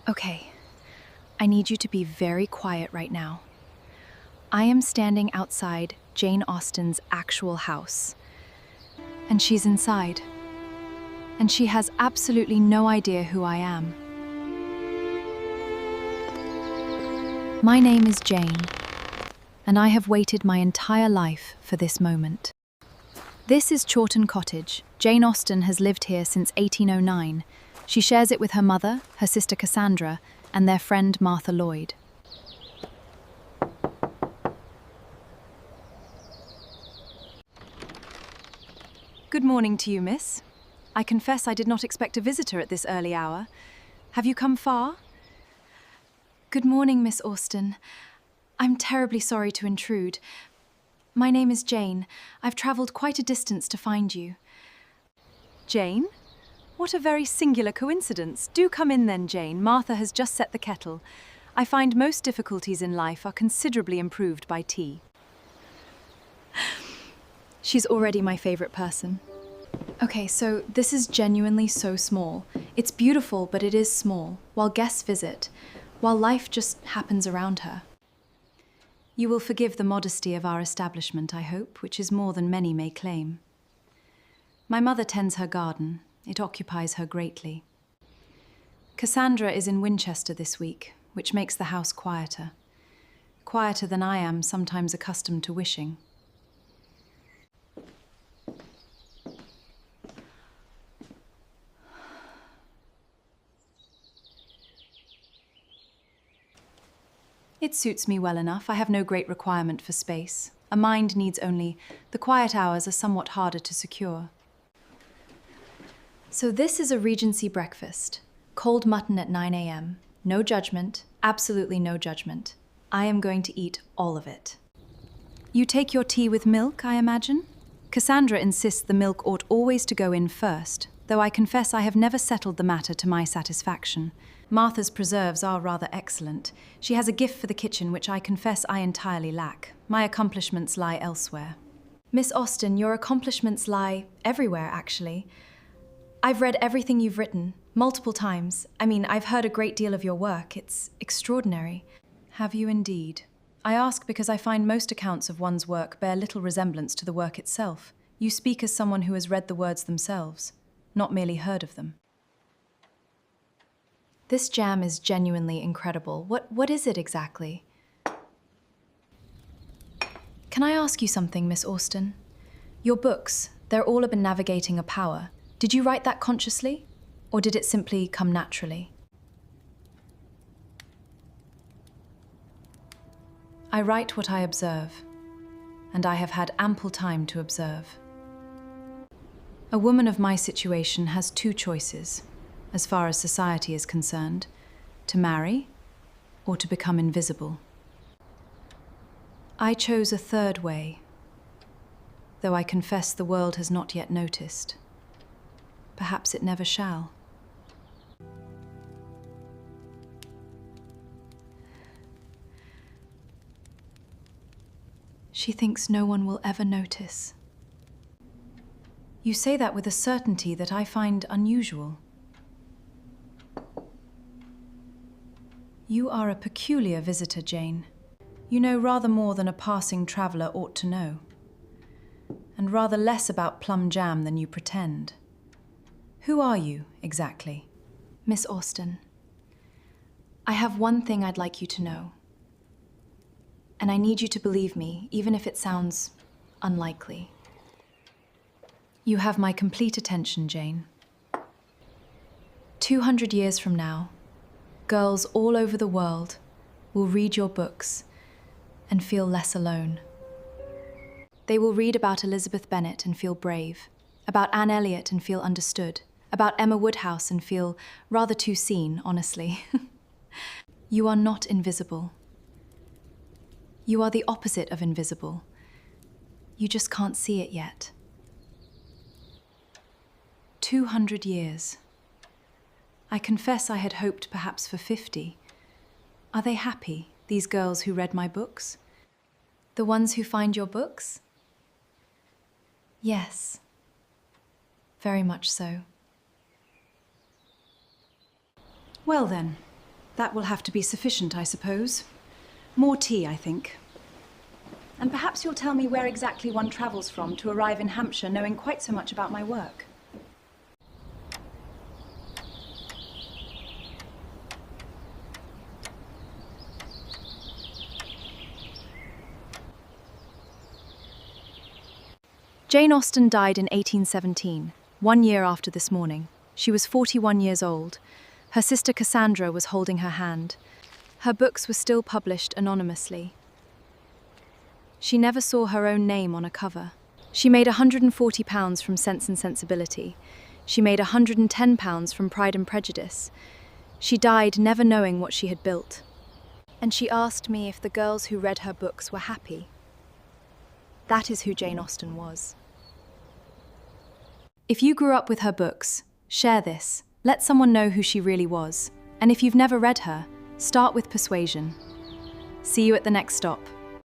Okay, I need you to be very quiet right now. I am standing outside Jane Austen's actual house, and she's inside, and she has absolutely no idea who I am. My name is Jane, and I have waited my entire life for this moment. This is Chawton Cottage. Jane Austen has lived here since 1809. She shares it with her mother, her sister Cassandra, and their friend Martha Lloyd. Good morning to you, miss. I confess I did not expect a visitor at this early hour. Have you come far? Good morning, Miss Austen. I'm terribly sorry to intrude. My name is Jane. I've travelled quite a distance to find you. Jane? What a very singular coincidence. Do come in then, Jane. Martha has just set the kettle. I find most difficulties in life are considerably improved by tea. She's already my favourite person. Okay, so this is genuinely so small. It's beautiful, but it is small, while guests visit, while life just happens around her. You will forgive the modesty of our establishment, I hope, which is more than many may claim. My mother tends her garden. It occupies her greatly. Cassandra is in Winchester this week, which makes the house quieter. Quieter than I am sometimes accustomed to wishing. It suits me well enough. I have no great requirement for space. A mind needs only. The quiet hours are somewhat harder to secure. So this is a Regency breakfast. Cold mutton at 9 a.m. No judgment, absolutely no judgment. I am going to eat all of it. You take your tea with milk, I imagine? Cassandra insists the milk ought always to go in first, though I confess I have never settled the matter to my satisfaction. Martha's preserves are rather excellent. She has a gift for the kitchen which I confess I entirely lack. My accomplishments lie elsewhere. Miss Austen, your accomplishments lie everywhere, actually. I've read everything you've written, multiple times. I've heard a great deal of your work. It's extraordinary. Have you indeed? I ask because I find most accounts of one's work bear little resemblance to the work itself. You speak as someone who has read the words themselves, not merely heard of them. This jam is genuinely incredible. What is it exactly? Can I ask you something, Miss Austen? Your books, they're all about navigating a power. Did you write that consciously, or did it simply come naturally? I write what I observe, and I have had ample time to observe. A woman of my situation has two choices, as far as society is concerned: to marry or to become invisible. I chose a third way, though I confess the world has not yet noticed. Perhaps it never shall. She thinks no one will ever notice. You say that with a certainty that I find unusual. You are a peculiar visitor, Jane. You know rather more than a passing traveller ought to know, and rather less about plum jam than you pretend. Who are you, exactly? Miss Austen, I have one thing I'd like you to know, and I need you to believe me, even if it sounds unlikely. You have my complete attention, Jane. 200 years from now, girls all over the world will read your books and feel less alone. They will read about Elizabeth Bennet and feel brave, about Anne Elliot and feel understood, about Emma Woodhouse and feel rather too seen, honestly. You are not invisible. You are the opposite of invisible. You just can't see it yet. 200 years. I confess I had hoped perhaps for 50. Are they happy, these girls who read my books? The ones who find your books? Yes, very much so. Well then, That will have to be sufficient, I suppose. More tea, I think. And perhaps you'll tell me where exactly one travels from to arrive in Hampshire knowing quite so much about my work. Jane Austen died in 1817, 1 year after this morning. She was 41 years old. Her sister Cassandra was holding her hand. Her books were still published anonymously. She never saw her own name on a cover. She made £140 from Sense and Sensibility. She made £110 from Pride and Prejudice. She died never knowing what she had built. And she asked me if the girls who read her books were happy. That is who Jane Austen was. If you grew up with her books, share this. Let someone know who she really was. And if you've never read her, start with Persuasion. See you at the next stop.